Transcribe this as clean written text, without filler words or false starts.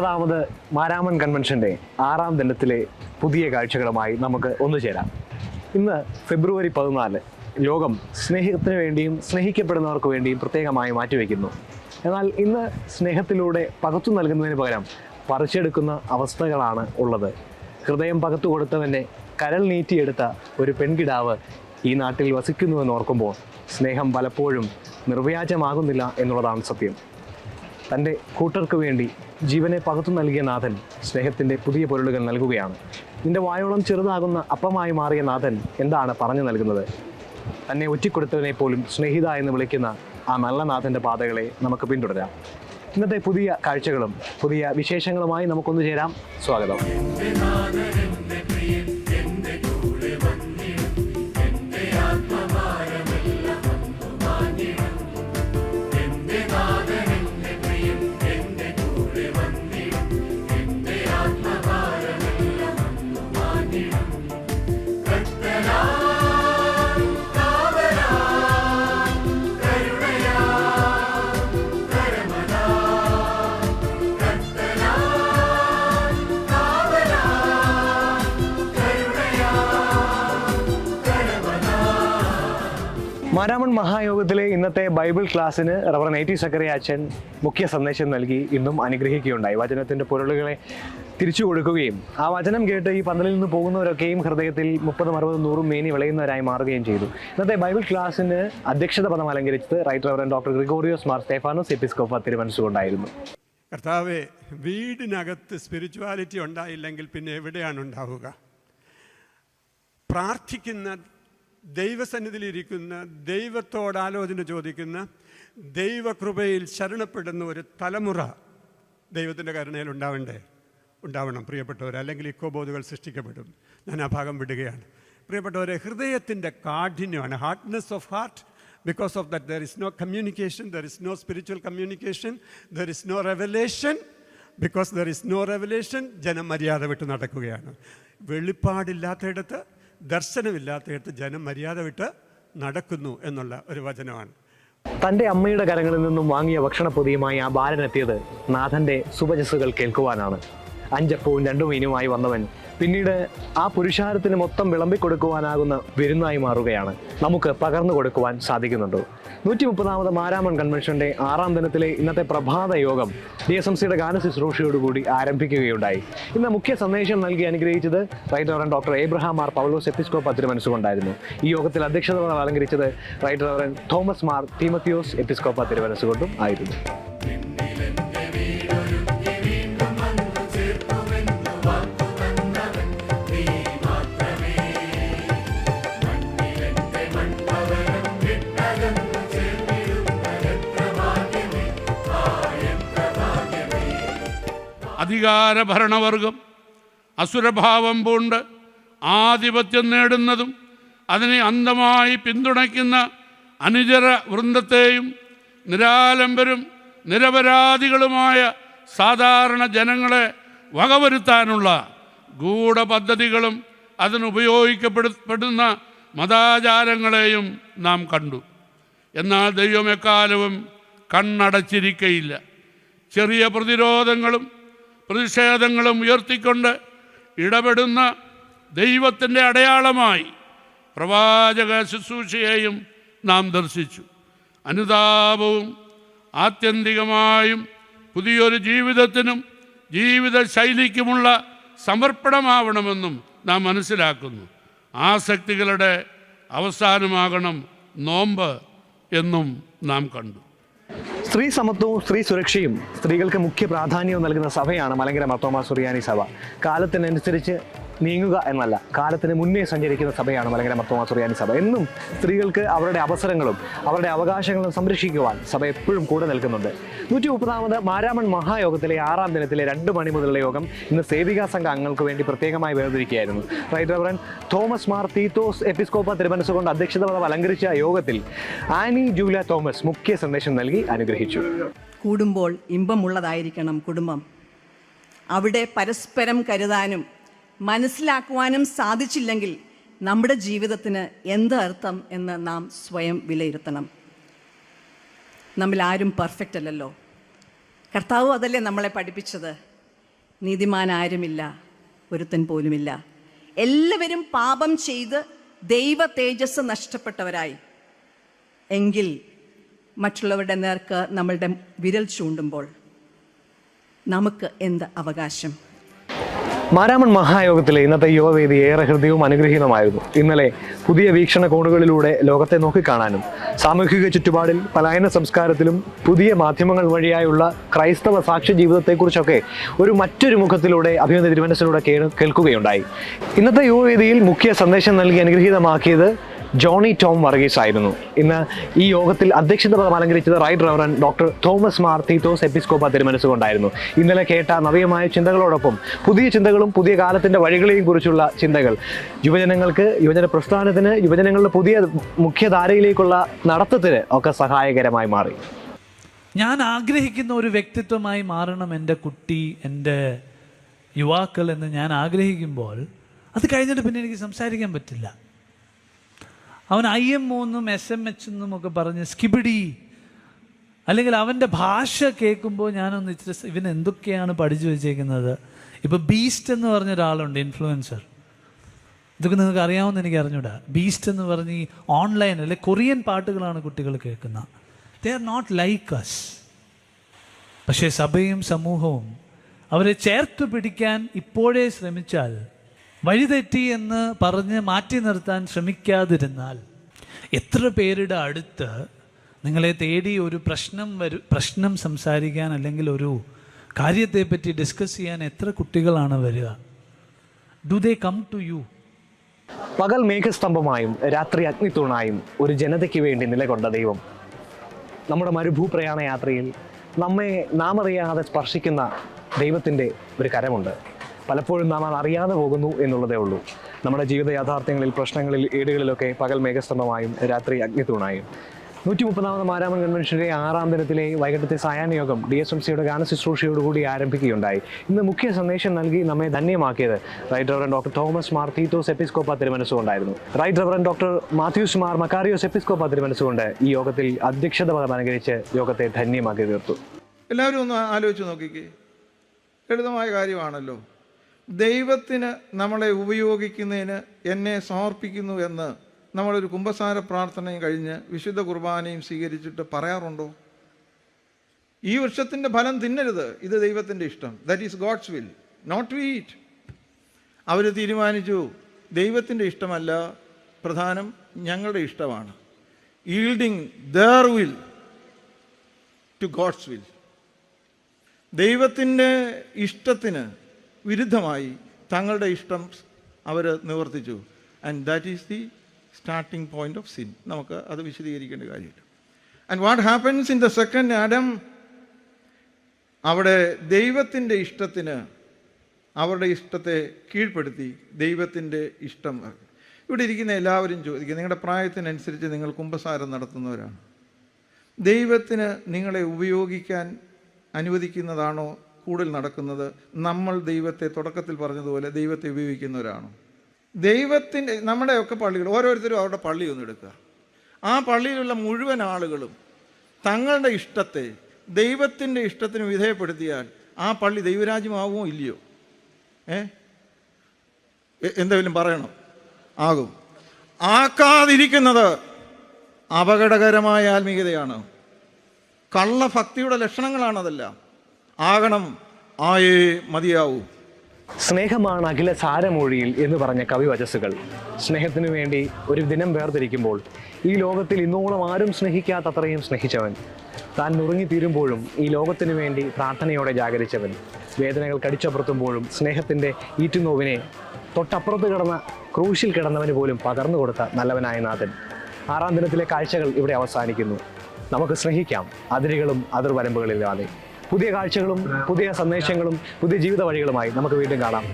ാമത് മാരാമൺ കൺവെൻഷൻ്റെ 6ാം ദിനത്തിലെ പുതിയ കാഴ്ചകളുമായി നമുക്ക് ഒന്നുചേരാം. ഇന്ന് ഫെബ്രുവരി 14 ലോകം സ്നേഹത്തിന് വേണ്ടിയും സ്നേഹിക്കപ്പെടുന്നവർക്ക് വേണ്ടിയും പ്രത്യേകമായി മാറ്റിവെക്കുന്നു. എന്നാൽ ഇന്ന് സ്നേഹത്തിലൂടെ പകർത്തു നൽകുന്നതിന് പകരം പറിച്ചെടുക്കുന്ന അവസ്ഥകളാണ് ഉള്ളത്. ഹൃദയം പകർത്തു കൊടുത്തവൻ്റെ കരൾ നീറ്റിയെടുത്ത ഒരു പെൺകിടാവ് ഈ നാട്ടിൽ വസിക്കുന്നുവെന്ന് ഓർക്കുമ്പോൾ സ്നേഹം പലപ്പോഴും നിർവ്യാജമാകുന്നില്ല എന്നുള്ളതാണ് സത്യം. തൻ്റെ കൂട്ടർക്ക് വേണ്ടി ജീവനെ പകർത്തു നൽകിയ നാഥൻ സ്നേഹത്തിൻ്റെ പുതിയ പൊരുളുകൾ നൽകുകയാണ്. നിന്റെ വായോളം ചെറുതാകുന്ന അപ്പമായി മാറിയ നാഥൻ എന്താണ് പറഞ്ഞു നൽകുന്നത്? തന്നെ ഒറ്റിക്കൊടുത്തവനെ പോലും സ്നേഹിത എന്ന് വിളിക്കുന്ന ആ നല്ല നാഥൻ്റെ പാതകളെ നമുക്ക് പിന്തുടരാം. ഇന്നത്തെ പുതിയ കാഴ്ചകളും പുതിയ വിശേഷങ്ങളുമായി നമുക്കൊന്നു ചേരാം. സ്വാഗതം. മാരാമൺ മഹായോഗത്തിലെ ഇന്നത്തെ ബൈബിൾ ക്ലാസ്സിന് റവറൻ A.T. സക്കറിയ അച്ഛൻ മുഖ്യ സന്ദേശം നൽകി ഇന്നും അനുഗ്രഹിക്കുകയുണ്ടായി. വചനത്തിൻ്റെ പൊരുളുകളെ തിരിച്ചു കൊടുക്കുകയും ആ വചനം കേട്ട് ഈ പന്തലിൽ നിന്ന് പോകുന്നവരൊക്കെയും ഹൃദയത്തിൽ 30, 60, 100 മേനി വിളയുന്നവരായി മാറുകയും ചെയ്തു. ഇന്നത്തെ ബൈബിൾ ക്ലാസ്സിന് അധ്യക്ഷത പദം അലങ്കരിച്ചത് right reverend doctor Gregorios Mar Stephanos Episcopa തിരുമനസ്സുകൊണ്ടായിരുന്നു. കർത്താവേ, വീടിനകത്ത് സ്പിരിച്വാലിറ്റി ഉണ്ടായില്ലെങ്കിൽ പിന്നെ എവിടെയാണ് ഉണ്ടാവുക? പ്രാർത്ഥിക്കുന്ന, ദൈവസന്നിധിയിലിരിക്കുന്ന, ദൈവത്തോട് ആലോചന ചോദിക്കുന്ന, ദൈവകൃപയിൽ ശരണപ്പെടുന്ന ഒരു തലമുറ ദൈവത്തിൻ്റെ കരുണയിൽ ഉണ്ടാവണം പ്രിയപ്പെട്ടവർ. അല്ലെങ്കിൽ ഇക്കോബോധുകൾ സൃഷ്ടിക്കപ്പെടും. ഞാൻ ആ ഭാഗം വിടുകയാണ്. പ്രിയപ്പെട്ടവരെ, ഹൃദയത്തിൻ്റെ കാഠിന്യമാണ്, hardness of heart. Because of that there is no communication, there is no spiritual communication, there is no revelation. Because there is no revelation, ജനം മര്യാദ വിട്ട് നടക്കുകയാണ്. വെളിപ്പാടില്ലാത്തയിടത്ത്, ദർശനമില്ലാത്തയിടത്ത് ജനം മര്യാദ വിട്ട് നടക്കുന്നു എന്നുള്ള ഒരു വചനമാണ്. തൻ്റെ അമ്മയുടെ കരങ്ങളിൽ നിന്നും വാങ്ങിയ ഭക്ഷണപ്പൊതിയുമായി ആ ബാലനെത്തിയത് നാഥൻ്റെ സുവചസ്സുകൾ കേൾക്കുവാനാണ്. 5 അപ്പവും 2 മീനുമായി വന്നവൻ പിന്നീട് ആ പുരുഷാരത്തിന് മൊത്തം വിളമ്പിക്കൊടുക്കുവാനാകുന്ന വിരുന്നായി മാറുകയാണ്. നമുക്ക് പകർന്നു കൊടുക്കുവാൻ സാധിക്കുന്നുണ്ടോ? 130ാമത് മാരാമൺ കൺവെൻഷൻ്റെ 6ാം ദിനത്തിലെ ഇന്നത്തെ പ്രഭാത യോഗം DSMCയുടെ ഗാനശുശ്രൂഷയോടുകൂടി ആരംഭിക്കുകയുണ്ടായി. ഇന്ന് മുഖ്യ സന്ദേശം നൽകി അനുഗ്രഹിച്ചത് right reverend doctor Abraham Mar Paulose Episcopa തിരുമനസ്സുകൊണ്ടായിരുന്നു. ഈ യോഗത്തിൽ അധ്യക്ഷത പദം അലങ്കരിച്ചത് റൈറ്റ് റവറൻ തോമസ് മാർ തീമത്തിയോസ് എപ്പിസ്കോപ്പ തിരുമനസ്സുകൊണ്ടും ആയിരുന്നു. അധികാര ഭരണവർഗം അസുരഭാവം പൂണ്ട് ആധിപത്യം നേടുന്നതും അതിനെ അന്ധമായി പിന്തുണയ്ക്കുന്ന അനുചര വൃന്ദത്തെയും നിരാലംബരും നിരപരാധികളുമായ സാധാരണ ജനങ്ങളെ വകവരുത്താനുള്ള ഗൂഢപദ്ധതികളും അതിനുപയോഗിക്കപ്പെടുന്ന മതാചാരങ്ങളെയും നാം കണ്ടു. എന്നാൽ ദൈവം എക്കാലവും കണ്ണടച്ചിരിക്കയില്ല. ചെറിയ പ്രതിരോധങ്ങളും പ്രതിഷേധങ്ങളും ഉയർത്തിക്കൊണ്ട് ഇടപെടുന്ന ദൈവത്തിൻ്റെ അടയാളമായി പ്രവാചക ശുശ്രൂഷയെയും നാം ദർശിച്ചു. അനുതാപവും ആത്യന്തികമായും പുതിയൊരു ജീവിതത്തിനും ജീവിത ശൈലിക്കുമുള്ള സമർപ്പണമാവണമെന്നും നാം മനസ്സിലാക്കുന്നു. ആസക്തികളുടെ അവസാനമാകണം നോമ്പ് എന്നും നാം കണ്ടു. സ്ത്രീ സമത്വവും സ്ത്രീ സുരക്ഷയും സ്ത്രീകൾക്ക് മുഖ്യ പ്രാധാന്യവും നൽകുന്ന സഭയാണ് മലങ്കര മാർത്തോമാ സുറിയാനി സഭ. കാലത്തിനനുസരിച്ച് നീങ്ങുക എന്നല്ല, കാലത്തിന് മുന്നേ സഞ്ചരിക്കുന്ന സഭയാണ് മലങ്കര മാർത്തോമാ സുറിയാനി സഭ. എന്നും സ്ത്രീകൾക്ക് അവരുടെ അവസരങ്ങളും അവരുടെ അവകാശങ്ങളും സംരക്ഷിക്കുവാൻ സഭ എപ്പോഴും കൂടെ നിൽക്കുന്നുണ്ട്. 130ാമത് മാരാമൺ മഹായോഗത്തിലെ 6ാം ദിനത്തിലെ 2 മണി മുതലുള്ള യോഗം ഇന്ന് സേവികാ സംഘ അംഗങ്ങൾക്ക് വേണ്ടി പ്രത്യേകമായി വേർതിരിക്കുകയായിരുന്നു. റൈറ്റ് റവറൻ തോമസ് മാർ തീത്തോസ് എപ്പിസ്കോപ്പ തിരുമനസ്സുകൊണ്ട് അധ്യക്ഷത പദം അലങ്കരിച്ച യോഗത്തിൽ ആനി ജൂല തോമസ് മുഖ്യ സന്ദേശം നൽകി അനുഗ്രഹിച്ചു. കൂടുമ്പോൾ ഇമ്പമുള്ളതായിരിക്കണം കുടുംബം. അവിടെ പരസ്പരം കരുതാനും മനസ്സിലാക്കുവാനും സാധിച്ചില്ലെങ്കിൽ നമ്മുടെ ജീവിതത്തിന് എന്ത് അർത്ഥം എന്ന് നാം സ്വയം വിലയിരുത്തണം. നമ്മിൽ ആരും പെർഫെക്റ്റ് അല്ലല്ലോ. കർത്താവ് അതല്ലേ നമ്മളെ പഠിപ്പിച്ചത്. നീതിമാൻ ആരുമില്ല, ഒരുത്തൻ പോലുമില്ല. എല്ലാവരും പാപം ചെയ്ത് ദൈവ തേജസ് നഷ്ടപ്പെട്ടവരായി. എങ്കിൽ മറ്റുള്ളവരുടെ നേർക്ക് നമ്മളുടെ വിരൽ ചൂണ്ടുമ്പോൾ നമുക്ക് എന്ത് അവകാശം? മാരാമൺ മഹായോഗത്തിലെ ഇന്നത്തെ യുവവേദി ഏറെ ഹൃദയവും അനുഗ്രഹീതമായിരുന്നു. ഇന്നലെ പുതിയ വീക്ഷണകോണുകളിലൂടെ ലോകത്തെ നോക്കിക്കാണാനും സാമൂഹിക ചുറ്റുപാടിൽ പലായന സംസ്കാരത്തിലും പുതിയ മാധ്യമങ്ങൾ വഴിയായുള്ള ക്രൈസ്തവ സാക്ഷ്യ ജീവിതത്തെക്കുറിച്ചൊക്കെ മറ്റൊരു മുഖത്തിലൂടെ അഭിനന്ദ തിരുമനസിലൂടെ കേൾക്കുകയുണ്ടായി. ഇന്നത്തെ യുവവേദിയിൽ മുഖ്യ സന്ദേശം നൽകി അനുഗ്രഹീതമാക്കിയത് ജോണി ടോം വർഗീസ് ആയിരുന്നു. ഇന്ന് ഈ യോഗത്തിൽ അധ്യക്ഷത പദം അലങ്കരിച്ചത് right reverend doctor Thomas Mar Titus Episcopa തിരുമനസുകൊണ്ടായിരുന്നു. ഇന്നലെ കേട്ട നവീയമായ ചിന്തകളോടൊപ്പം പുതിയ ചിന്തകളും പുതിയ കാലത്തിൻ്റെ വഴികളെയും കുറിച്ചുള്ള ചിന്തകൾ യുവജനങ്ങൾക്ക്, യുവജന പ്രസ്ഥാനത്തിന്, യുവജനങ്ങളുടെ പുതിയ മുഖ്യധാരയിലേക്കുള്ള നടത്തത്തിന് ഒക്കെ സഹായകരമായി മാറി. ഞാൻ ആഗ്രഹിക്കുന്ന ഒരു വ്യക്തിത്വമായി മാറണം എൻ്റെ കുട്ടി, എൻ്റെ യുവാക്കൾ എന്ന് ഞാൻ ആഗ്രഹിക്കുമ്പോൾ അത് കഴിഞ്ഞിട്ട് പിന്നെ എനിക്ക് സംസാരിക്കാൻ പറ്റില്ല. അവൻ IM3 SMH ഒക്കെ പറഞ്ഞ് സ്കിബിഡി, അല്ലെങ്കിൽ അവൻ്റെ ഭാഷ കേൾക്കുമ്പോൾ ഞാനൊന്ന് ഇവൻ എന്തൊക്കെയാണ് പഠിച്ചു വെച്ചേക്കുന്നത്. ഇപ്പോൾ ബീസ്റ്റ് എന്ന് പറഞ്ഞ ഒരാളുണ്ട്, ഇൻഫ്ലുവൻസർ. ഇതൊക്കെ നിങ്ങൾക്ക് അറിയാവുന്ന എനിക്ക് അറിഞ്ഞൂടാ. ബീസ്റ്റ് എന്ന് പറഞ്ഞ് ഈ ഓൺലൈൻ അല്ലെ കൊറിയൻ പാട്ടുകളാണ് കുട്ടികൾ കേൾക്കുന്നത്. They are not like us. പക്ഷേ സഭയും സമൂഹവും അവരെ ചേർത്ത് പിടിക്കാൻ ഇപ്പോഴേ ശ്രമിച്ചാൽ, വഴിതെറ്റി എന്ന് പറഞ്ഞ് മാറ്റി നിർത്താൻ ശ്രമിക്കാതിരുന്നാൽ, എത്ര പേരുടെ അടുത്ത് നിങ്ങളെ തേടി ഒരു പ്രശ്നം സംസാരിക്കാൻ അല്ലെങ്കിൽ ഒരു കാര്യത്തെപ്പറ്റി ഡിസ്കസ് ചെയ്യാൻ എത്ര കുട്ടികളാണ് വരിക? Do they come to you? പകൽ മേഘസ്തംഭമായും രാത്രി അഗ്നിത്തൂണായും ഒരു ജനതയ്ക്ക് വേണ്ടി നിലകൊണ്ട ദൈവം നമ്മുടെ മരുഭൂപ്രയാണ യാത്രയിൽ നാം അറിയാതെ സ്പർശിക്കുന്ന ദൈവത്തിൻ്റെ ഒരു കരമുണ്ട്. പലപ്പോഴും നാം അത് അറിയാതെ പോകുന്നു എന്നുള്ളതേ ഉള്ളൂ. നമ്മുടെ ജീവിത യാഥാർത്ഥ്യങ്ങളിൽ, പ്രശ്നങ്ങളിൽ, ഏടുകളിലൊക്കെ പകൽ മേഘസ്തംഭമായും രാത്രി അഗ്നിത്തൂണായും. 130ാമത് മാരാമൺ കൺവെൻഷന്റെ 6ാം ദിനത്തിലെ വൈകിട്ടത്തെ സായാഹ്ന യോഗം DSMCയുടെ ഗാന ശുശ്രൂഷയോടുകൂടി ആരംഭിക്കുകയുണ്ടായി. ഇന്ന് മുഖ്യ സന്ദേശം നൽകി നമ്മെ ധന്യമാക്കിയത് right reverend doctor Thomas Mar Titus Episcopa തിരുമനസുകൊണ്ടായിരുന്നു. Right reverend doctor Mathews Mar Macarios Episcopa തിരുമനസുകൊണ്ട് ഈ യോഗത്തിൽ അധ്യക്ഷത പദം അലങ്കരിച്ച് യോഗത്തെ ധന്യമാക്കി തീർത്തു. എല്ലാവരും ഒന്ന് ആലോചിച്ച് നോക്കിക്കേ. ലളിതമായ കാര്യമാണല്ലോ. ദൈവത്തിന് നമ്മളെ ഉപയോഗിക്കുന്നതിന് എന്നെ സമർപ്പിക്കുന്നു എന്ന് നമ്മളൊരു കുമ്പസാര പ്രാർത്ഥനയും കഴിഞ്ഞ് വിശുദ്ധ കുർബാനയും സ്വീകരിച്ചിട്ട് പറയാറുണ്ടോ? ഈ വൃക്ഷത്തിൻ്റെ ഫലം തിന്നരുത്, ഇത് ദൈവത്തിൻ്റെ ഇഷ്ടം. That is God's will, not to eat. അവർ തീരുമാനിച്ചു ദൈവത്തിൻ്റെ ഇഷ്ടമല്ല പ്രധാനം, ഞങ്ങളുടെ ഇഷ്ടമാണ്. Yielding their will to God's will. ദൈവത്തിൻ്റെ ഇഷ്ടത്തിന് വിരുദ്ധമായി തങ്ങളുടെ ഇഷ്ടം അവർ നിവർത്തിച്ചു. And that is the starting point of sin. നമുക്ക് അത് വിശദീകരിക്കേണ്ട കാര്യമില്ല. And what happens in the second Adam? അവിടെ ദൈവത്തിൻ്റെ ഇഷ്ടത്തിന് അവരുടെ ഇഷ്ടത്തെ കീഴ്പ്പെടുത്തി ദൈവത്തിൻ്റെ ഇഷ്ടം. ഇവിടെ ഇരിക്കുന്ന എല്ലാവരും ചോദിക്കുക, നിങ്ങളുടെ പ്രായത്തിനനുസരിച്ച് നിങ്ങൾ കുമ്പസാരം നടത്തുന്നവരാണ്. ദൈവത്തിന് നിങ്ങളെ ഉപയോഗിക്കാൻ അനുവദിക്കുന്നതാണോ കൂടുതൽ നടക്കുന്നത്? നമ്മൾ ദൈവത്തെ തുടക്കത്തിൽ പറഞ്ഞതുപോലെ ദൈവത്തെ ഉപയോഗിക്കുന്നവരാണോ? ദൈവത്തിൻ്റെ നമ്മുടെയൊക്കെ പള്ളികൾ, ഓരോരുത്തരും അവരുടെ പള്ളി ഒന്ന് എടുക്കുക. ആ പള്ളിയിലുള്ള മുഴുവൻ ആളുകളും തങ്ങളുടെ ഇഷ്ടത്തെ ദൈവത്തിൻ്റെ ഇഷ്ടത്തിന് വിധേയപ്പെടുത്തിയാൽ ആ പള്ളി ദൈവരാജ്യമാവുമോ ഇല്ലയോ? എന്തെങ്കിലും പറയണം? ആകും. ആക്കാതിരിക്കുന്നത് അപകടകരമായ ആത്മീയതയാണ്. കള്ളഭക്തിയുടെ ലക്ഷണങ്ങളാണതെല്ലാം. ആകണം, ആയേ മതിയാവൂ. സ്നേഹമാണ് അഖില സാരമൊഴിയിൽ എന്ന് പറഞ്ഞ കവിവചസ്സുകൾ സ്നേഹത്തിനു വേണ്ടി ഒരു ദിനം വേർതിരിക്കുമ്പോൾ, ഈ ലോകത്തിൽ ഇന്നോളം ആരും സ്നേഹിക്കാത്തത്രയും സ്നേഹിച്ചവൻ, താൻ നുറുങ്ങിത്തീരുമ്പോഴും ഈ ലോകത്തിനു വേണ്ടി പ്രാർത്ഥനയോടെ ജാഗരിച്ചവൻ, വേദനകൾ കടിച്ചപ്പുറത്തുമ്പോഴും സ്നേഹത്തിൻ്റെ ഈറ്റുനോവിനെ തൊട്ടപ്പുറത്ത് കിടന്ന ക്രൂശിൽ കിടന്നവന് പോലും പകർന്നു കൊടുത്ത നല്ലവനായ നാഥൻ. 6ാം ദിനത്തിലെ കാഴ്ചകൾ ഇവിടെ അവസാനിക്കുന്നു. നമുക്ക് സ്നേഹിക്കാം, അതിരുകളും അതിർവരമ്പുകളില്ലാതെ. പുതിയ കാഴ്ചകളും പുതിയ സന്ദേശങ്ങളും പുതിയ ജീവിത വഴികളുമായി നമുക്ക് വീണ്ടും കാണാം.